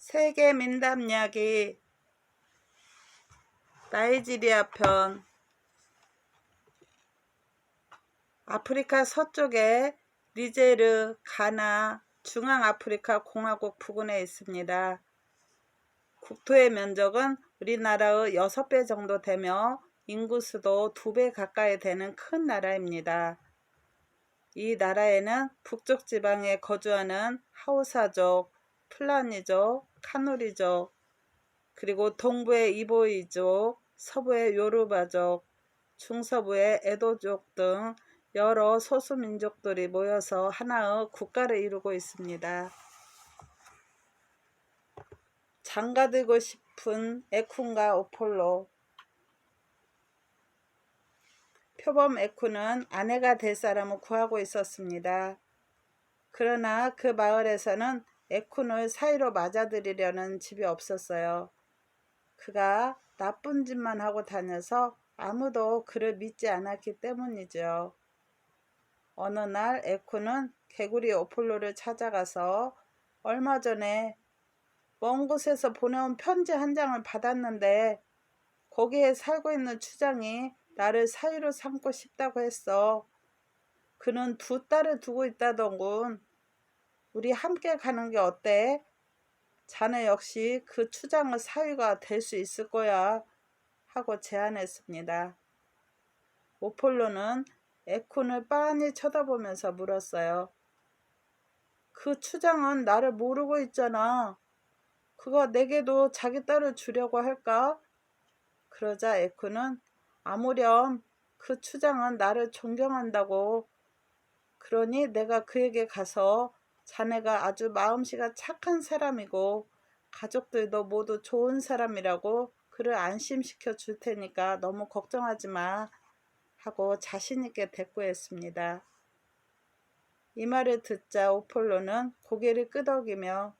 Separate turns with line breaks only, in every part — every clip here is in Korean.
세계 민담 이야기 나이지리아 편. 아프리카 서쪽에 니제르, 가나, 중앙아프리카 공화국 부근에 있습니다. 국토의 면적은 우리나라의 6배 정도 되며 인구수도 2배 가까이 되는 큰 나라입니다. 이 나라에는 북쪽 지방에 거주하는 하우사족, 플라니족, 카누리족, 그리고 동부의 이보이족, 서부의 요르바족, 중서부의 에도족 등 여러 소수민족들이 모여서 하나의 국가를 이루고 있습니다. 장가들고 싶은 에쿤과 오폴로. 표범 에쿤은 아내가 될 사람을 구하고 있었습니다. 그러나 그 마을에서는 에쿤을 사이로 맞아들이려는 집이 없었어요. 그가 나쁜 짓만 하고 다녀서 아무도 그를 믿지 않았기 때문이죠. 어느 날 에코는 개구리 오폴로를 찾아가서 얼마 전에 먼 곳에서 보내온 편지 한 장을 받았는데 거기에 살고 있는 추장이 나를 사위로 삼고 싶다고 했어. 그는 2딸을 두고 있다더군. 우리 함께 가는 게 어때? 자네 역시 그 추장의 사위가 될 수 있을 거야 하고 제안했습니다. 오폴로는 에쿤을 빤히 쳐다보면서 물었어요. 그 추장은 나를 모르고 있잖아. 그가 내게도 자기 딸을 주려고 할까? 그러자 에쿤은 아무렴 그 추장은 나를 존경한다고. 그러니 내가 그에게 가서 자네가 아주 마음씨가 착한 사람이고 가족들도 모두 좋은 사람이라고 그를 안심시켜 줄 테니까 너무 걱정하지 마 하고 자신있게 대꾸했습니다. 이 말을 듣자 오폴로는 고개를 끄덕이며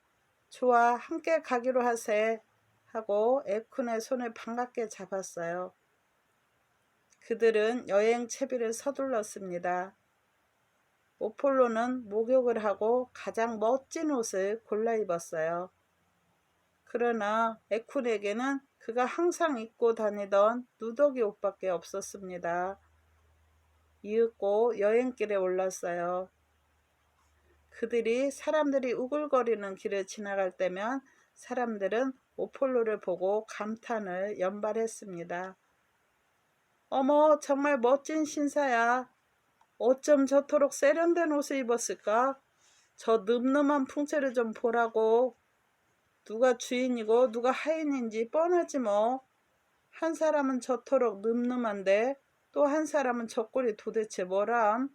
좋아 함께 가기로 하세 하고 에쿤의 손을 반갑게 잡았어요. 그들은 여행 채비를 서둘렀습니다. 오폴로는 목욕을 하고 가장 멋진 옷을 골라 입었어요. 그러나 에쿤에게는 그가 항상 입고 다니던 누더기 옷밖에 없었습니다. 이윽고 여행길에 올랐어요. 그들이 사람들이 우글거리는 길을 지나갈 때면 사람들은 오폴로를 보고 감탄을 연발했습니다. 어머 정말 멋진 신사야. 어쩜 저토록 세련된 옷을 입었을까? 저 늠름한 풍채를 좀 보라고. 누가 주인이고 누가 하인인지 뻔하지 뭐. 한 사람은 저토록 늠름한데 또 한 사람은 저 꼴이 도대체 뭐람?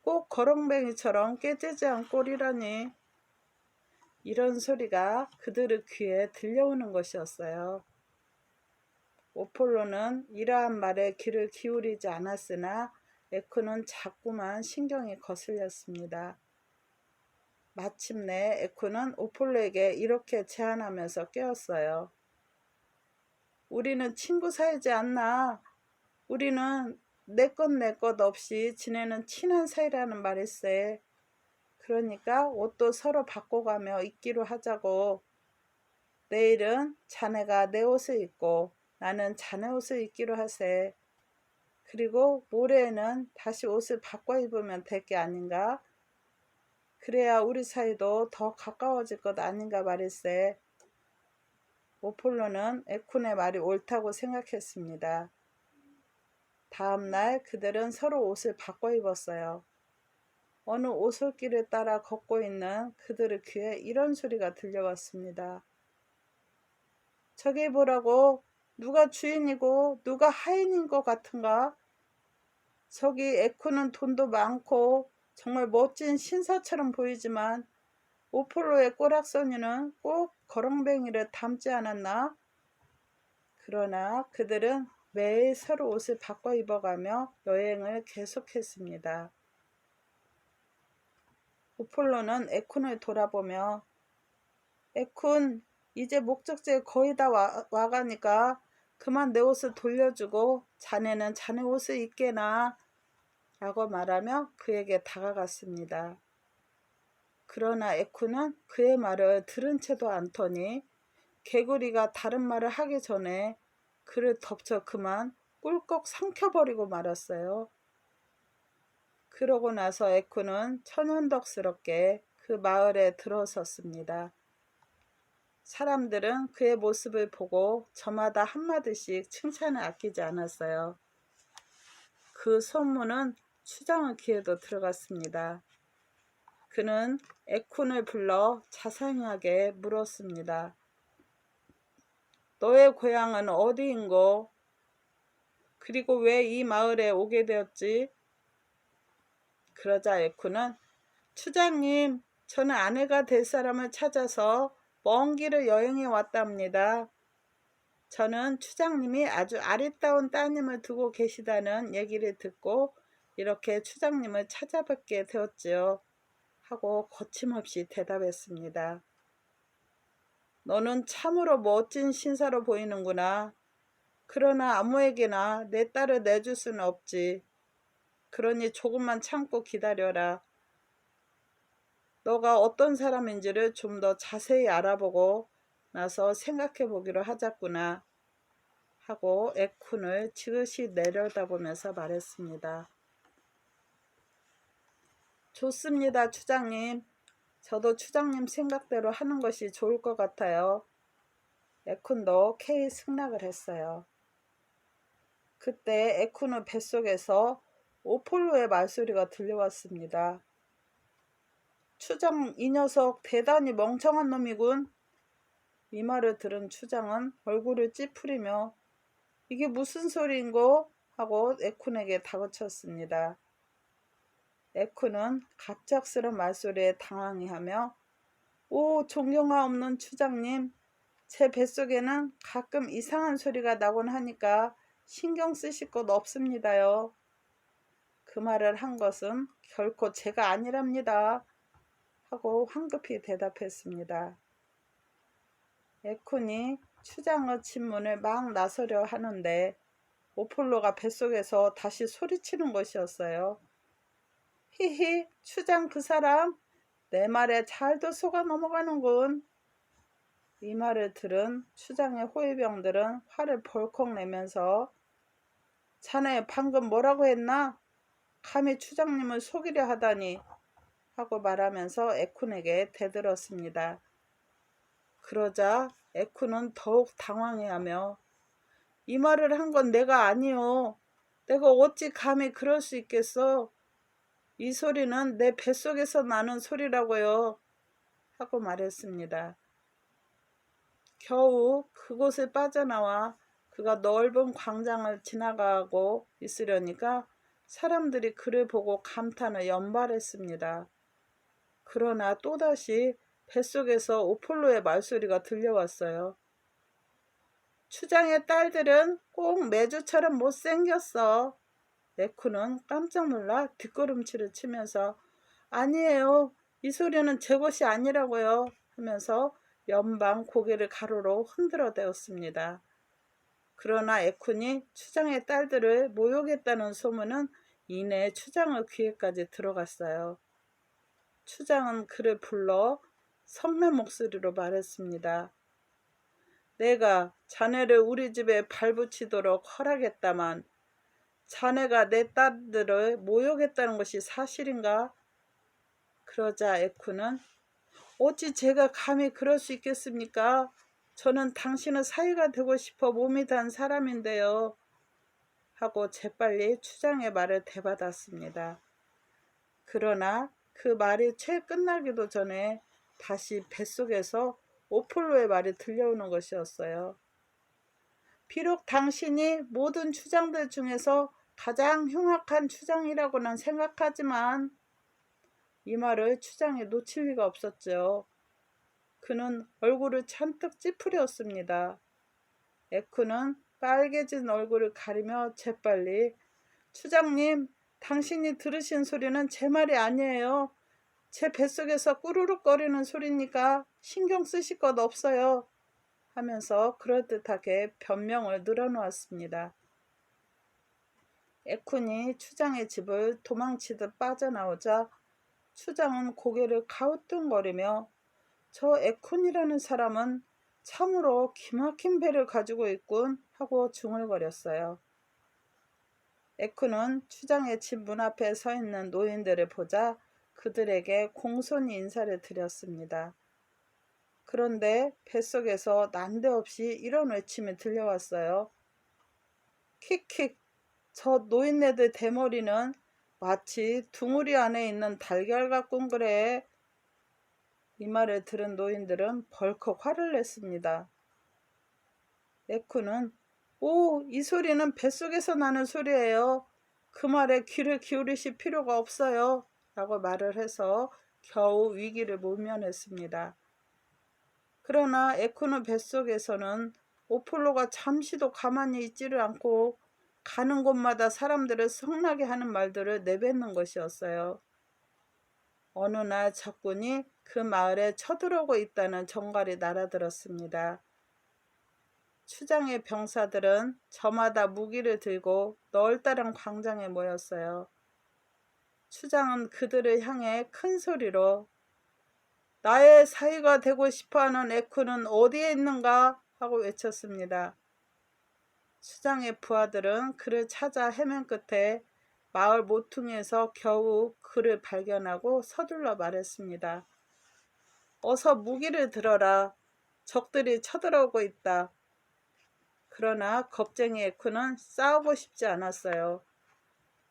꼭 거렁뱅이처럼 깨지지한 꼴이라니. 이런 소리가 그들의 귀에 들려오는 것이었어요. 오폴로는 이러한 말에 귀를 기울이지 않았으나 에코는 자꾸만 신경이 거슬렸습니다. 마침내 에코는 오폴로에게 이렇게 제안하면서 깨었어요. 우리는 친구 사이지 않나? 우리는 내 것 없이 지내는 친한 사이라는 말일세. 그러니까 옷도 서로 바꿔가며 입기로 하자고. 내일은 자네가 내 옷을 입고 나는 자네 옷을 입기로 하세. 그리고 모레에는 다시 옷을 바꿔 입으면 될 게 아닌가? 그래야 우리 사이도 더 가까워질 것 아닌가 말일세. 오폴로는 에쿤의 말이 옳다고 생각했습니다. 다음날 그들은 서로 옷을 바꿔 입었어요. 어느 오솔길을 따라 걷고 있는 그들의 귀에 이런 소리가 들려왔습니다. 저기 보라고. 누가 주인이고 누가 하인인 것 같은가? 저기 에코는 돈도 많고 정말 멋진 신사처럼 보이지만 오폴로의 꼬락서니는 꼭 거렁뱅이를 닮지 않았나? 그러나 그들은 매일 서로 옷을 바꿔 입어가며 여행을 계속했습니다. 오폴로는 에쿤을 돌아보며 에쿤 이제 목적지에 거의 다 와가니까 그만 내 옷을 돌려주고 자네는 자네 옷을 입게나 라고 말하며 그에게 다가갔습니다. 그러나 에쿠는 그의 말을 들은 채도 않더니 개구리가 다른 말을 하기 전에 그를 덮쳐 그만 꿀꺽 삼켜버리고 말았어요. 그러고 나서 에쿠는 천연덕스럽게 그 마을에 들어섰습니다. 사람들은 그의 모습을 보고 저마다 한마디씩 칭찬을 아끼지 않았어요. 그 소문은 추장의 귀에도 들어갔습니다. 그는 에쿤을 불러 자상하게 물었습니다. 너의 고향은 어디인고? 그리고 왜 이 마을에 오게 되었지? 그러자 에쿤은 추장님, 저는 아내가 될 사람을 찾아서 먼 길을 여행해 왔답니다. 저는 추장님이 아주 아리따운 따님을 두고 계시다는 얘기를 듣고 이렇게 추장님을 찾아뵙게 되었지요. 하고 거침없이 대답했습니다. 너는 참으로 멋진 신사로 보이는구나. 그러나 아무에게나 내 딸을 내줄 수는 없지. 그러니 조금만 참고 기다려라. 너가 어떤 사람인지를 좀 더 자세히 알아보고 나서 생각해 보기로 하자꾸나. 하고 에쿤을 지그시 내려다보면서 말했습니다. 좋습니다, 추장님. 저도 추장님 생각대로 하는 것이 좋을 것 같아요. 에쿤도 K 승낙을 했어요. 그때 에쿤의 뱃속에서 오폴로의 말소리가 들려왔습니다. 추장, 이 녀석 대단히 멍청한 놈이군. 이 말을 들은 추장은 얼굴을 찌푸리며 이게 무슨 소리인고? 하고 에쿤에게 다그쳤습니다. 에쿤은 갑작스런 말소리에 당황해하며 오, 존경하 없는 추장님, 제 뱃속에는 가끔 이상한 소리가 나곤 하니까 신경 쓰실 것 없습니다요. 그 말을 한 것은 결코 제가 아니랍니다. 하고 황급히 대답했습니다. 에쿤이 추장의 침문을 막 나서려 하는데 오폴로가 뱃속에서 다시 소리치는 것이었어요. 히히, 추장 그 사람 내 말에 잘도 속아 넘어가는군. 이 말을 들은 추장의 호위병들은 화를 벌컥 내면서 자네 방금 뭐라고 했나? 감히 추장님을 속이려 하다니 하고 말하면서 에쿤에게 대들었습니다. 그러자 에쿤은 더욱 당황해하며 이 말을 한 건 내가 아니오. 내가 어찌 감히 그럴 수 있겠어. 이 소리는 내 뱃속에서 나는 소리라고요. 하고 말했습니다. 겨우 그곳을 빠져나와 그가 넓은 광장을 지나가고 있으려니까 사람들이 그를 보고 감탄을 연발했습니다. 그러나 또다시 뱃속에서 오폴로의 말소리가 들려왔어요. 추장의 딸들은 꼭 매주처럼 못생겼어. 에쿠는 깜짝 놀라 뒷걸음질을 치면서 아니에요. 이 소리는 제 것이 아니라고요. 하면서 연방 고개를 가로로 흔들어 대었습니다. 그러나 에쿤이 추장의 딸들을 모욕했다는 소문은 이내 추장의 귀에까지 들어갔어요. 추장은 그를 불러 성난 목소리로 말했습니다. 내가 자네를 우리 집에 발붙이도록 허락했다만 자네가 내 딸들을 모욕했다는 것이 사실인가? 그러자 에쿠는 어찌 제가 감히 그럴 수 있겠습니까? 저는 당신의 사위가 되고 싶어 몸이 단 사람인데요. 하고 재빨리 추장의 말을 대받았습니다. 그러나 그 말이 채 끝나기도 전에 다시 뱃속에서 오폴로의 말이 들려오는 것이었어요. 비록 당신이 모든 추장들 중에서 가장 흉악한 추장이라고는 생각하지만 이 말을 추장이 놓칠 리가 없었죠. 그는 얼굴을 잔뜩 찌푸렸습니다. 에쿠는 빨개진 얼굴을 가리며 재빨리 추장님, 당신이 들으신 소리는 제 말이 아니에요. 제 뱃속에서 꾸르륵거리는 소리니까 신경 쓰실 것 없어요. 하면서 그럴듯하게 변명을 늘어놓았습니다. 에쿤이 추장의 집을 도망치듯 빠져나오자 추장은 고개를 가우뚱거리며 저 에쿤이라는 사람은 참으로 기막힌 배를 가지고 있군 하고 중얼거렸어요. 에쿤은 추장의 집 문 앞에 서 있는 노인들을 보자 그들에게 공손히 인사를 드렸습니다. 그런데 뱃속에서 난데없이 이런 외침이 들려왔어요. 킥킥, 저 노인네들 대머리는 마치 둥우리 안에 있는 달걀 같군 그래. 이 말을 들은 노인들은 벌컥 화를 냈습니다. 에쿠는 오, 이 소리는 뱃속에서 나는 소리예요. 그 말에 귀를 기울이실 필요가 없어요. 라고 말을 해서 겨우 위기를 모면했습니다. 그러나 에쿠는 뱃속에서는 오폴로가 잠시도 가만히 있지를 않고 가는 곳마다 사람들을 성나게 하는 말들을 내뱉는 것이었어요. 어느 날 적군이 그 마을에 쳐들어오고 있다는 정갈이 날아들었습니다. 추장의 병사들은 저마다 무기를 들고 널따란 광장에 모였어요. 추장은 그들을 향해 큰 소리로 나의 사위가 되고 싶어하는 에쿠는 어디에 있는가 하고 외쳤습니다. 추장의 부하들은 그를 찾아 헤맨 끝에 마을 모퉁이에서 겨우 그를 발견하고 서둘러 말했습니다. 어서 무기를 들어라. 적들이 쳐들어오고 있다. 그러나 겁쟁이 에쿠는 싸우고 싶지 않았어요.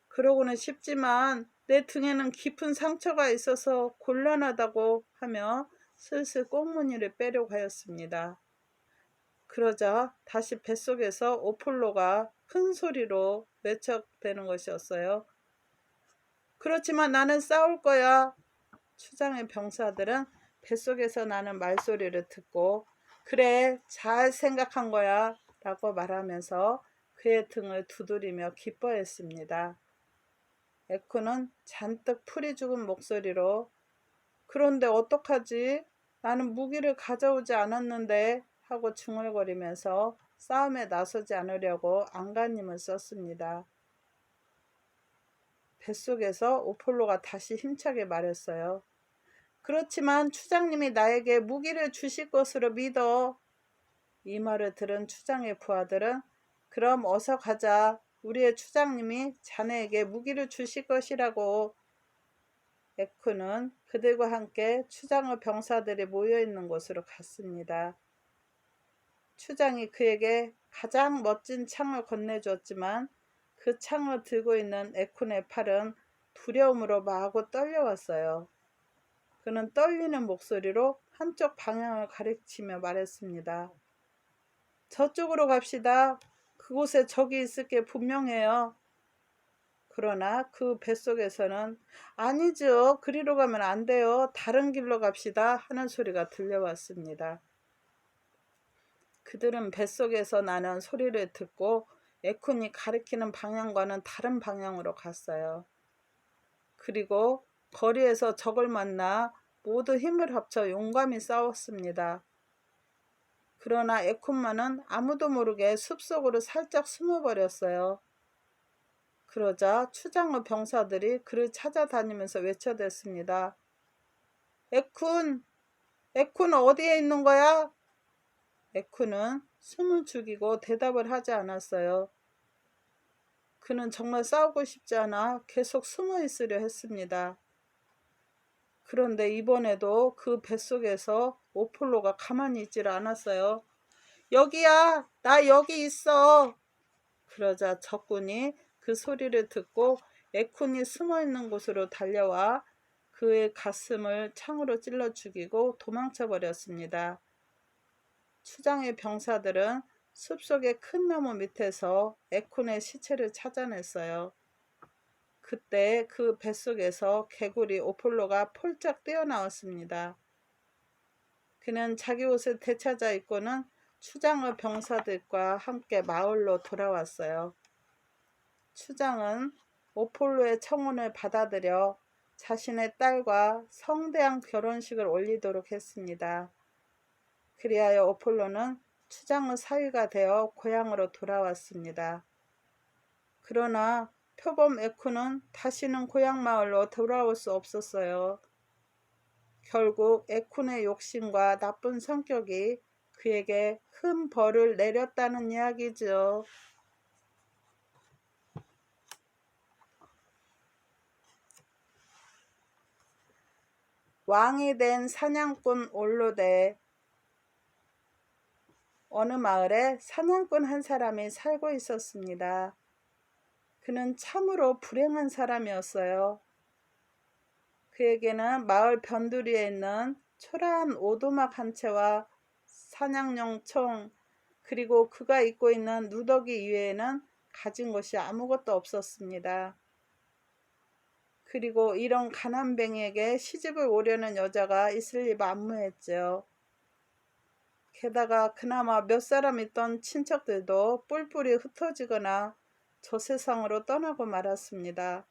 그러고는 싶지만 내 등에는 깊은 상처가 있어서 곤란하다고 하며 슬슬 꽁무니를 빼려고 하였습니다. 그러자 다시 뱃속에서 오폴로가 큰 소리로 외쳐대는 것이었어요. 그렇지만 나는 싸울 거야. 추장의 병사들은 뱃속에서 나는 말소리를 듣고 그래, 잘 생각한 거야 라고 말하면서 그의 등을 두드리며 기뻐했습니다. 에쿠는 잔뜩 풀이 죽은 목소리로 그런데 어떡하지? 나는 무기를 가져오지 않았는데 하고 중얼거리면서 싸움에 나서지 않으려고 안간힘을 썼습니다. 뱃속에서 오폴로가 다시 힘차게 말했어요. 그렇지만 추장님이 나에게 무기를 주실 것으로 믿어. 이 말을 들은 추장의 부하들은 그럼 어서 가자. 우리의 추장님이 자네에게 무기를 주실 것이라고. 에쿠는 그들과 함께 추장의 병사들이 모여있는 곳으로 갔습니다. 추장이 그에게 가장 멋진 창을 건네주었지만 그 창을 들고 있는 에쿤의 팔은 두려움으로 마구 떨려왔어요. 그는 떨리는 목소리로 한쪽 방향을 가리키며 말했습니다. 저쪽으로 갑시다. 그곳에 적이 있을 게 분명해요. 그러나 그 뱃속에서는 아니죠. 그리로 가면 안 돼요. 다른 길로 갑시다 하는 소리가 들려왔습니다. 그들은 뱃속에서 나는 소리를 듣고 에쿤이 가리키는 방향과는 다른 방향으로 갔어요. 그리고 거리에서 적을 만나 모두 힘을 합쳐 용감히 싸웠습니다. 그러나 에쿤만은 아무도 모르게 숲속으로 살짝 숨어버렸어요. 그러자 추장의 병사들이 그를 찾아다니면서 외쳐댔습니다. 에쿤! 에쿤 어디에 있는 거야? 에쿤은 숨을 죽이고 대답을 하지 않았어요. 그는 정말 싸우고 싶지 않아 계속 숨어 있으려 했습니다. 그런데 이번에도 그 뱃속에서 오폴로가 가만히 있지를 않았어요. 여기야! 나 여기 있어! 그러자 적군이 그 소리를 듣고 에쿤이 숨어있는 곳으로 달려와 그의 가슴을 창으로 찔러 죽이고 도망쳐 버렸습니다. 추장의 병사들은 숲속의 큰 나무 밑에서 에쿤의 시체를 찾아냈어요. 그때 그 뱃속에서 개구리 오폴로가 폴짝 뛰어나왔습니다. 그는 자기 옷을 되찾아 입고는 추장의 병사들과 함께 마을로 돌아왔어요. 추장은 오폴로의 청혼을 받아들여 자신의 딸과 성대한 결혼식을 올리도록 했습니다. 그리하여 오폴로는 추장의 사위가 되어 고향으로 돌아왔습니다. 그러나 표범 에쿠는 다시는 고향 마을로 돌아올 수 없었어요. 결국 에쿤의 욕심과 나쁜 성격이 그에게 큰 벌을 내렸다는 이야기죠. 왕이 된 사냥꾼 올로데. 어느 마을에 사냥꾼 한 사람이 살고 있었습니다. 그는 참으로 불행한 사람이었어요. 그에게는 마을 변두리에 있는 초라한 오두막 한 채와 사냥용 총, 그리고 그가 입고 있는 누더기 이외에는 가진 것이 아무것도 없었습니다. 그리고 이런 가난뱅이에게 시집을 오려는 여자가 있을 리 만무했죠. 게다가 그나마 몇 사람 있던 친척들도 뿔뿔이 흩어지거나 저 세상으로 떠나고 말았습니다.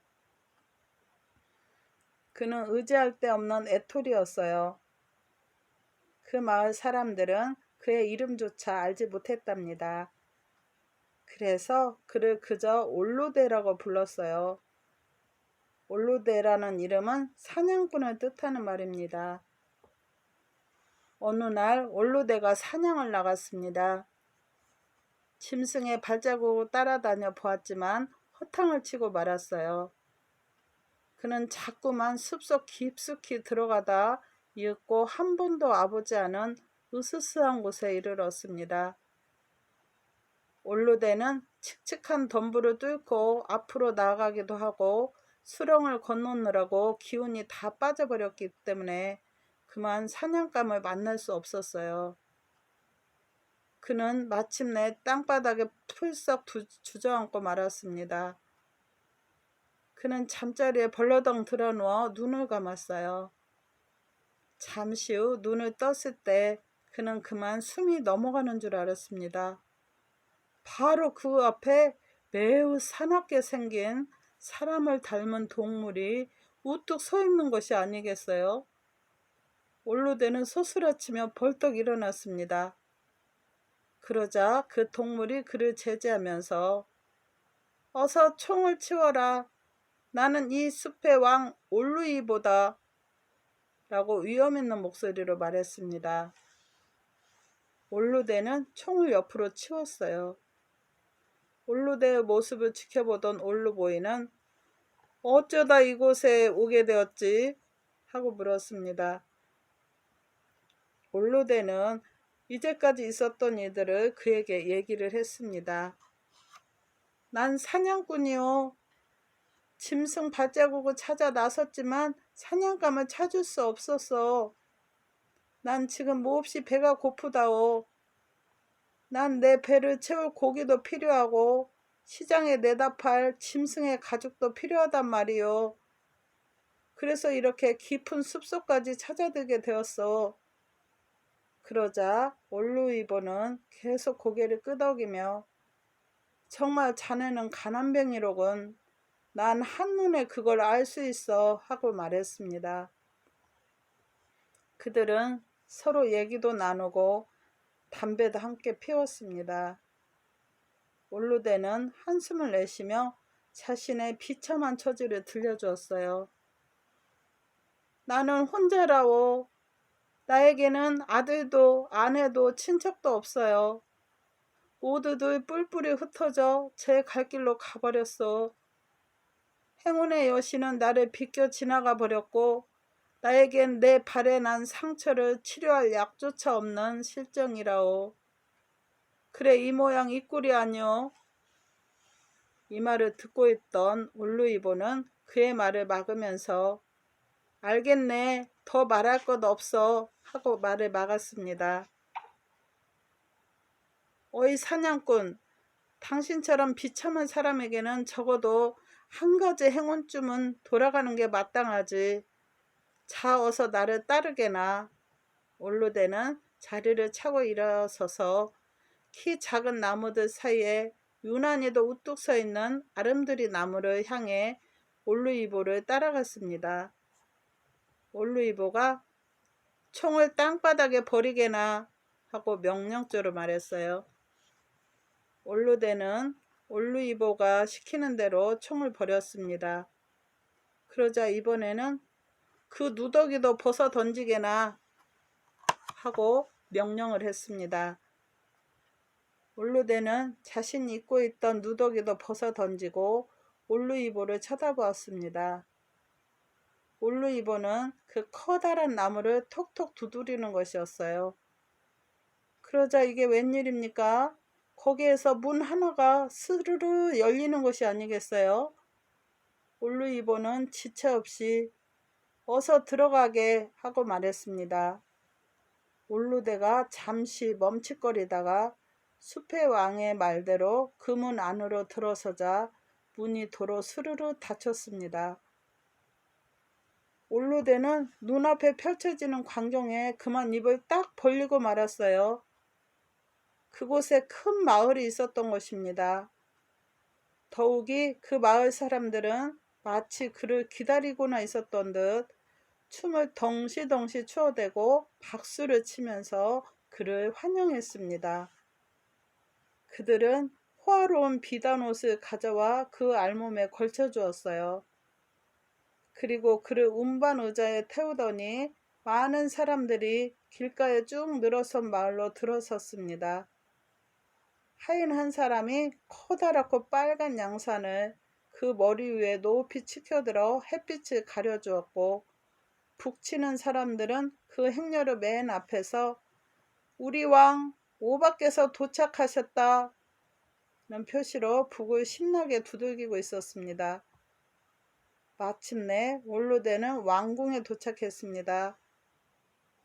그는 의지할 데 없는 애톨이었어요. 그 마을 사람들은 그의 이름조차 알지 못했답니다. 그래서 그를 그저 올로데라고 불렀어요. 올로데라는 이름은 사냥꾼을 뜻하는 말입니다. 어느 날 올로데가 사냥을 나갔습니다. 짐승의 발자국을 따라다녀 보았지만 허탕을 치고 말았어요. 그는 자꾸만 숲속 깊숙이 들어가다 이윽고 한 번도 와보지 않은 으스스한 곳에 이르렀습니다. 올로데는 칙칙한 덤불을 뚫고 앞으로 나아가기도 하고 수렁을 건너느라고 기운이 다 빠져버렸기 때문에 그만 사냥감을 만날 수 없었어요. 그는 마침내 땅바닥에 풀썩 주저앉고 말았습니다. 그는 잠자리에 벌러덩 드러누워 눈을 감았어요. 잠시 후 눈을 떴을 때 그는 그만 숨이 넘어가는 줄 알았습니다. 바로 그 앞에 매우 사납게 생긴 사람을 닮은 동물이 우뚝 서 있는 것이 아니겠어요? 올로데는 소스라치며 벌떡 일어났습니다. 그러자 그 동물이 그를 제지하면서 어서 총을 치워라. 나는 이 숲의 왕 올루이보다 라고 위험있는 목소리로 말했습니다. 올루데는 총을 옆으로 치웠어요. 올루데의 모습을 지켜보던 올루보이는 어쩌다 이곳에 오게 되었지? 하고 물었습니다. 올루데는 이제까지 있었던 일들을 그에게 얘기를 했습니다. 난 사냥꾼이요. 짐승 발자국을 찾아 나섰지만 사냥감을 찾을 수 없었어. 난 지금 몹시 배가 고프다오. 난 내 배를 채울 고기도 필요하고 시장에 내다 팔 짐승의 가죽도 필요하단 말이요. 그래서 이렇게 깊은 숲속까지 찾아들게 되었어. 그러자 올루이보는 계속 고개를 끄덕이며 정말 자네는 가난뱅이로군. 난 한눈에 그걸 알 수 있어 하고 말했습니다. 그들은 서로 얘기도 나누고 담배도 함께 피웠습니다. 올루데는 한숨을 내쉬며 자신의 비참한 처지를 들려주었어요. 나는 혼자라오. 나에게는 아들도 아내도 친척도 없어요. 모두들 뿔뿔이 흩어져 제 갈 길로 가버렸어. 행운의 여신은 나를 비껴 지나가 버렸고 나에겐 내 발에 난 상처를 치료할 약조차 없는 실정이라오. 그래 이 모양 이 꼴이 아니오. 이 말을 듣고 있던 올루이보는 그의 말을 막으면서 알겠네. 더 말할 것 없어. 하고 말을 막았습니다. 어이 사냥꾼. 당신처럼 비참한 사람에게는 적어도 한 가지 행운쯤은 돌아가는 게 마땅하지. 자 어서 나를 따르게나. 올로데는 자리를 차고 일어서서 키 작은 나무들 사이에 유난히도 우뚝 서 있는 아름드리 나무를 향해 올루이보를 따라갔습니다. 올루이보가 총을 땅바닥에 버리게나 하고 명령조로 말했어요. 올로데는 올루이보가 시키는 대로 총을 버렸습니다. 그러자 이번에는 그 누더기도 벗어 던지게나 하고 명령을 했습니다. 올루데는 자신이 입고 있던 누더기도 벗어 던지고 올루이보를 쳐다보았습니다. 올루이보는 그 커다란 나무를 톡톡 두드리는 것이었어요. 그러자 이게 웬일입니까? 거기에서 문 하나가 스르르 열리는 것이 아니겠어요? 올루이보는 지체 없이 어서 들어가게 하고 말했습니다. 올루데가 잠시 멈칫거리다가 숲의 왕의 말대로 그 문 안으로 들어서자 문이 도로 스르르 닫혔습니다. 올루데는 눈앞에 펼쳐지는 광경에 그만 입을 딱 벌리고 말았어요. 그곳에 큰 마을이 있었던 것입니다. 더욱이 그 마을 사람들은 마치 그를 기다리고나 있었던 듯 춤을 덩시덩시 추어대고 박수를 치면서 그를 환영했습니다. 그들은 호화로운 비단옷을 가져와 그 알몸에 걸쳐주었어요. 그리고 그를 운반 의자에 태우더니 많은 사람들이 길가에 쭉 늘어선 마을로 들어섰습니다. 하인 한 사람이 커다랗고 빨간 양산을 그 머리 위에 높이 치켜들어 햇빛을 가려주었고, 북치는 사람들은 그 행렬의 맨 앞에서 우리 왕 오바께서 도착하셨다는 표시로 북을 신나게 두들기고 있었습니다. 마침내 올루데는 왕궁에 도착했습니다.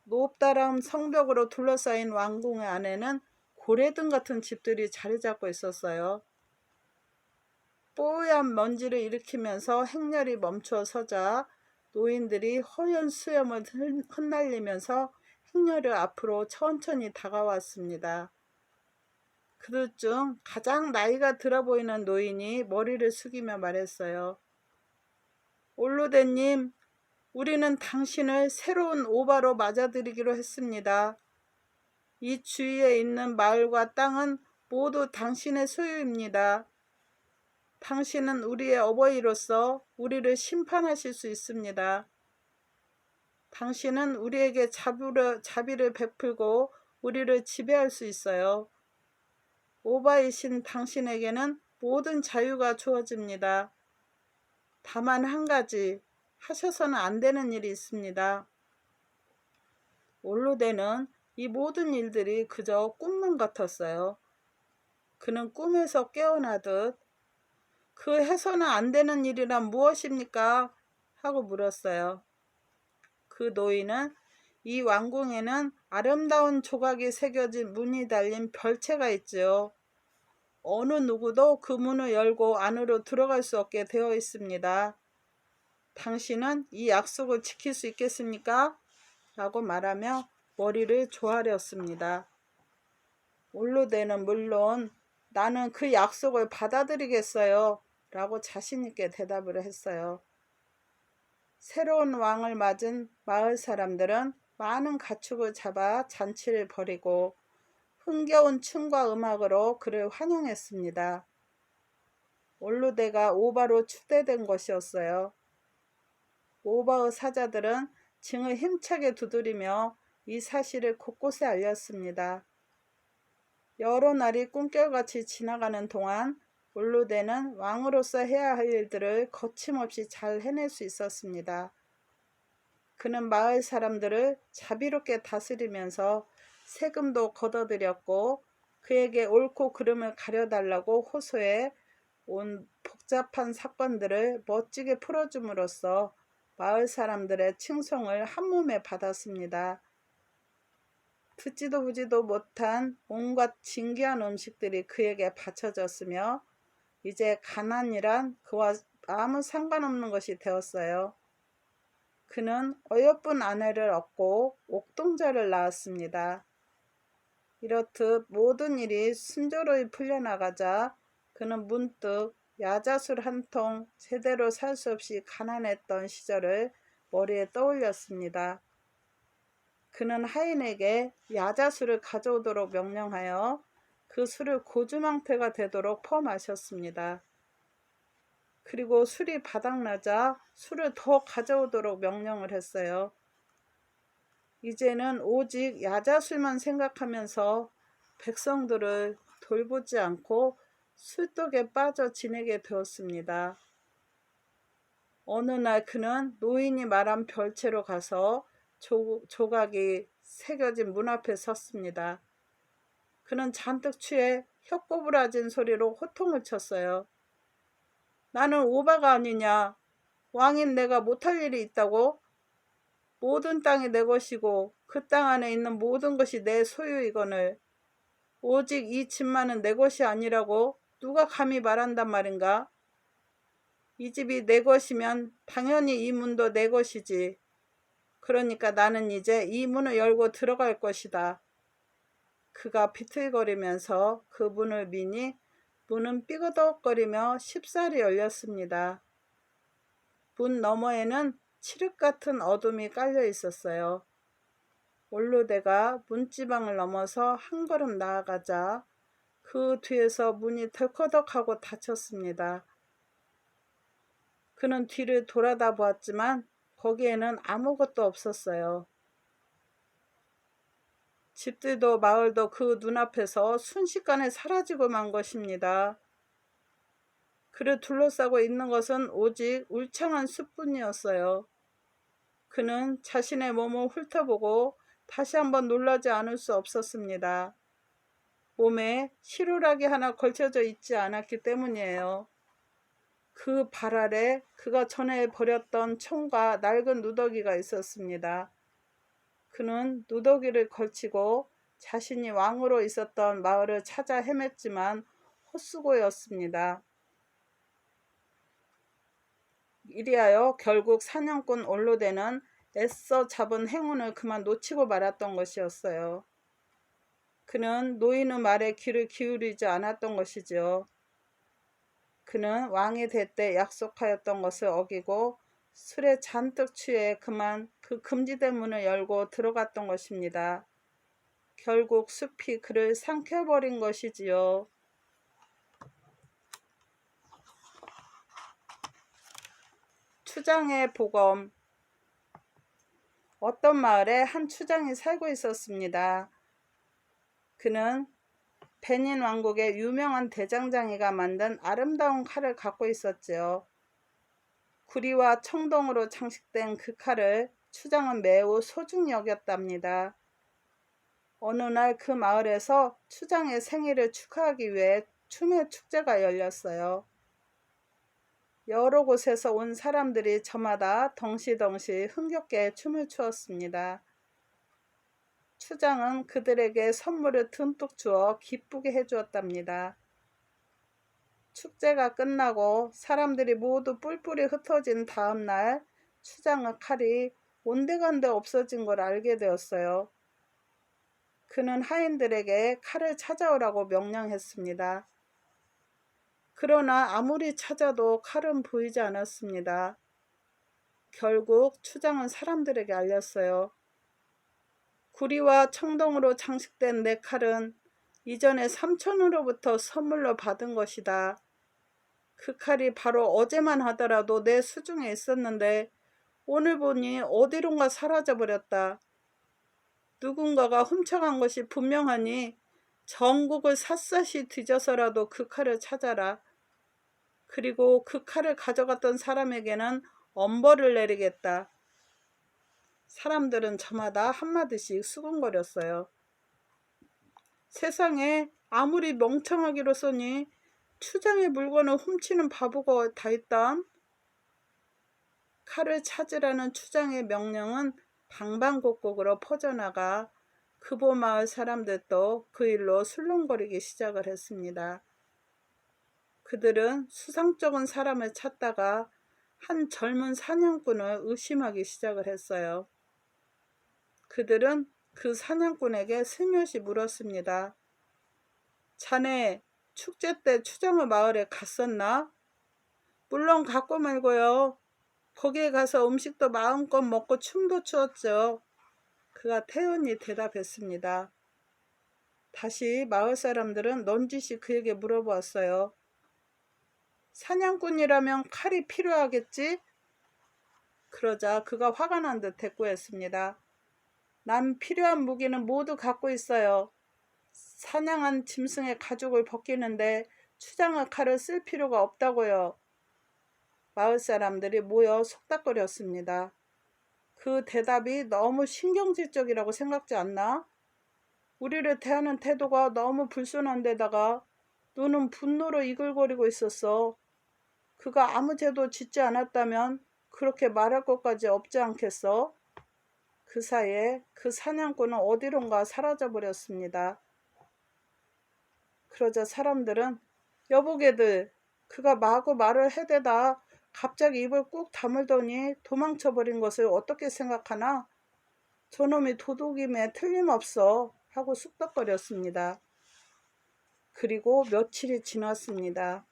높다란 성벽으로 둘러싸인 왕궁의 안에는 고래등 같은 집들이 자리 잡고 있었어요. 뽀얀 먼지를 일으키면서 행렬이 멈춰 서자 노인들이 허연 수염을 흩날리면서 행렬을 앞으로 천천히 다가왔습니다. 그들 중 가장 나이가 들어 보이는 노인이 머리를 숙이며 말했어요. 올루데님, 우리는 당신을 새로운 오바로 맞아들이기로 했습니다. 이 주위에 있는 마을과 땅은 모두 당신의 소유입니다. 당신은 우리의 어버이로서 우리를 심판하실 수 있습니다. 당신은 우리에게 자비를 베풀고 우리를 지배할 수 있어요. 오바이신 당신에게는 모든 자유가 주어집니다. 다만 한 가지 하셔서는 안 되는 일이 있습니다. 올루데는 이 모든 일들이 그저 꿈만 같았어요. 그는 꿈에서 깨어나듯 그 해서는 안 되는 일이란 무엇입니까? 하고 물었어요. 그 노인은 이 왕궁에는 아름다운 조각이 새겨진 문이 달린 별채가 있지요. 어느 누구도 그 문을 열고 안으로 들어갈 수 없게 되어 있습니다. 당신은 이 약속을 지킬 수 있겠습니까? 라고 말하며 머리를 조아렸습니다. 올루데는 물론 나는 그 약속을 받아들이겠어요. 라고 자신있게 대답을 했어요. 새로운 왕을 맞은 마을 사람들은 많은 가축을 잡아 잔치를 벌이고 흥겨운 춤과 음악으로 그를 환영했습니다. 올루데가 오바로 추대된 것이었어요. 오바의 사자들은 징을 힘차게 두드리며 이 사실을 곳곳에 알렸습니다. 여러 날이 꿈결같이 지나가는 동안 올루데는 왕으로서 해야 할 일들을 거침없이 잘 해낼 수 있었습니다. 그는 마을 사람들을 자비롭게 다스리면서 세금도 걷어들였고 그에게 옳고 그름을 가려달라고 호소해 온 복잡한 사건들을 멋지게 풀어줌으로써 마을 사람들의 칭송을 한몸에 받았습니다. 듣지도 보지도 못한 온갖 진귀한 음식들이 그에게 바쳐졌으며 이제 가난이란 그와 아무 상관없는 것이 되었어요. 그는 어여쁜 아내를 얻고 옥동자를 낳았습니다. 이렇듯 모든 일이 순조로이 풀려나가자 그는 문득 야자술 한 통 제대로 살 수 없이 가난했던 시절을 머리에 떠올렸습니다. 그는 하인에게 야자술을 가져오도록 명령하여 그 술을 고주망태가 되도록 퍼마셨습니다. 그리고 술이 바닥나자 술을 더 가져오도록 명령을 했어요. 이제는 오직 야자술만 생각하면서 백성들을 돌보지 않고 술독에 빠져 지내게 되었습니다. 어느 날 그는 노인이 말한 별채로 가서 조각이 새겨진 문 앞에 섰습니다. 그는 잔뜩 취해 혀꼬부라진 소리로 호통을 쳤어요. 나는 오바가 아니냐? 왕인 내가 못할 일이 있다고? 모든 땅이 내 것이고 그 땅 안에 있는 모든 것이 내 소유이거늘 오직 이 집만은 내 것이 아니라고 누가 감히 말한단 말인가? 이 집이 내 것이면 당연히 이 문도 내 것이지. 그러니까 나는 이제 이 문을 열고 들어갈 것이다. 그가 비틀거리면서 그 문을 미니 문은 삐그덕거리며 쉽사리 열렸습니다. 문 너머에는 칠흑 같은 어둠이 깔려 있었어요. 올로데가 문지방을 넘어서 한 걸음 나아가자 그 뒤에서 문이 덜커덕하고 닫혔습니다. 그는 뒤를 돌아다 보았지만 거기에는 아무것도 없었어요. 집들도 마을도 그 눈앞에서 순식간에 사라지고 만 것입니다. 그를 둘러싸고 있는 것은 오직 울창한 숲뿐이었어요. 그는 자신의 몸을 훑어보고 다시 한번 놀라지 않을 수 없었습니다. 몸에 시루라기 하나 걸쳐져 있지 않았기 때문이에요. 그 발 아래 그가 전에 버렸던 총과 낡은 누더기가 있었습니다. 그는 누더기를 걸치고 자신이 왕으로 있었던 마을을 찾아 헤맸지만 헛수고였습니다. 이리하여 결국 사냥꾼 올로데는 애써 잡은 행운을 그만 놓치고 말았던 것이었어요. 그는 노인의 말에 귀를 기울이지 않았던 것이지요. 그는 왕이 될 때 약속하였던 것을 어기고 술에 잔뜩 취해 그만 그 금지된 문을 열고 들어갔던 것입니다. 결국 숲이 그를 삼켜버린 것이지요. 추장의 복음. 어떤 마을에 한 추장이 살고 있었습니다. 그는 베닌 왕국의 유명한 대장장이가 만든 아름다운 칼을 갖고 있었지요. 구리와 청동으로 장식된 그 칼을 추장은 매우 소중히 여겼답니다. 어느 날 그 마을에서 추장의 생일을 축하하기 위해 춤의 축제가 열렸어요. 여러 곳에서 온 사람들이 저마다 덩실덩실 흥겹게 춤을 추었습니다. 추장은 그들에게 선물을 듬뿍 주어 기쁘게 해주었답니다. 축제가 끝나고 사람들이 모두 뿔뿔이 흩어진 다음 날 추장의 칼이 온데간데 없어진 걸 알게 되었어요. 그는 하인들에게 칼을 찾아오라고 명령했습니다. 그러나 아무리 찾아도 칼은 보이지 않았습니다. 결국 추장은 사람들에게 알렸어요. 구리와 청동으로 장식된 내 칼은 이전에 삼촌으로부터 선물로 받은 것이다. 그 칼이 바로 어제만 하더라도 내 수중에 있었는데 오늘 보니 어디론가 사라져버렸다. 누군가가 훔쳐간 것이 분명하니 전국을 샅샅이 뒤져서라도 그 칼을 찾아라. 그리고 그 칼을 가져갔던 사람에게는 엄벌을 내리겠다. 사람들은 저마다 한마디씩 수군거렸어요. 세상에 아무리 멍청하기로서니 추장의 물건을 훔치는 바보가 다 있담. 칼을 찾으라는 추장의 명령은 방방곡곡으로 퍼져나가 그보마을 사람들도 그 일로 술렁거리기 시작을 했습니다. 그들은 수상쩍은 사람을 찾다가 한 젊은 사냥꾼을 의심하기 시작을 했어요. 그들은 그 사냥꾼에게 슬며시 물었습니다. 자네 축제 때 추장의 마을에 갔었나? 물론 갔고 말고요. 거기에 가서 음식도 마음껏 먹고 춤도 추었죠. 그가 태연히 대답했습니다. 다시 마을 사람들은 넌지시 그에게 물어보았어요. 사냥꾼이라면 칼이 필요하겠지? 그러자 그가 화가 난 듯 대꾸했습니다. 난 필요한 무기는 모두 갖고 있어요. 사냥한 짐승의 가죽을 벗기는데 추장의 칼을 쓸 필요가 없다고요. 마을 사람들이 모여 속닥거렸습니다. 그 대답이 너무 신경질적이라고 생각지 않나? 우리를 대하는 태도가 너무 불순한 데다가 눈은 분노로 이글거리고 있었어. 그가 아무 죄도 짓지 않았다면 그렇게 말할 것까지 없지 않겠어? 그 사이에 그 사냥꾼은 어디론가 사라져 버렸습니다. 그러자 사람들은 여보게들, 그가 마구 말을 해대다 갑자기 입을 꾹 다물더니 도망쳐 버린 것을 어떻게 생각하나? 저놈이 도둑임에 틀림없어 하고 쑥덕거렸습니다. 그리고 며칠이 지났습니다.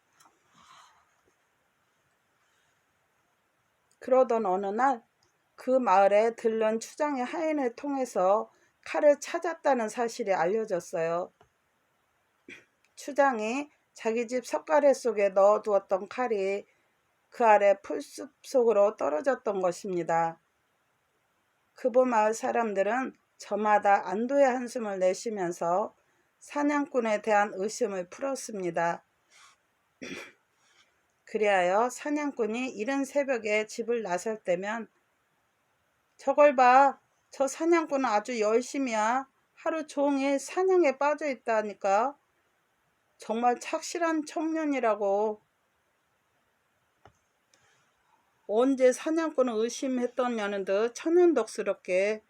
그러던 어느 날 그 마을에 들른 추장의 하인을 통해서 칼을 찾았다는 사실이 알려졌어요. 추장이 자기 집 석가래 속에 넣어두었던 칼이 그 아래 풀숲 속으로 떨어졌던 것입니다. 그보 마을 사람들은 저마다 안도의 한숨을 내쉬면서 사냥꾼에 대한 의심을 풀었습니다. 그리하여 사냥꾼이 이른 새벽에 집을 나설 때면 저걸 봐, 저 사냥꾼은 아주 열심히야. 하루 종일 사냥에 빠져 있다니까. 정말 착실한 청년이라고. 언제 사냥꾼을 의심했더냐는 듯 천연덕스럽게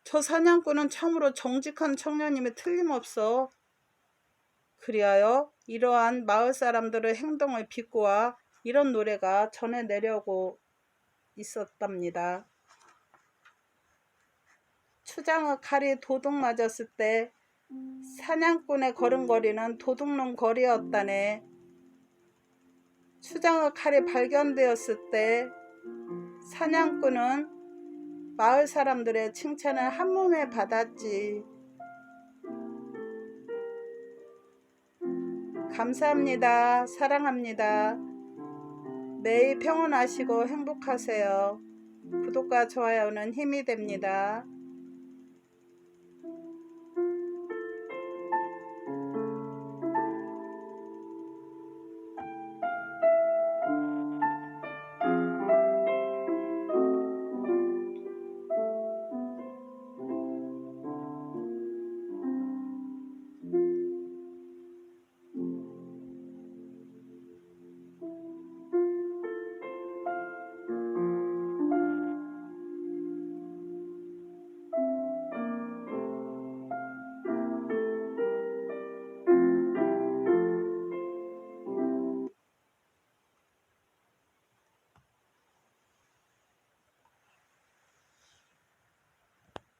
저 사냥꾼은 참으로 정직한 청년임에 틀림없어. 그리하여 이러한 마을 사람들의 행동을 비꼬아 이런 노래가 전해 내려오고 있었답니다. 추장의 칼이 도둑 맞았을 때 사냥꾼의 걸음걸이는 도둑놈 거리였다네. 추장의 칼이 발견되었을 때 사냥꾼은 마을 사람들의 칭찬을 한몸에 받았지. 감사합니다. 사랑합니다. 매일 평온하시고 행복하세요. 구독과 좋아요는 힘이 됩니다.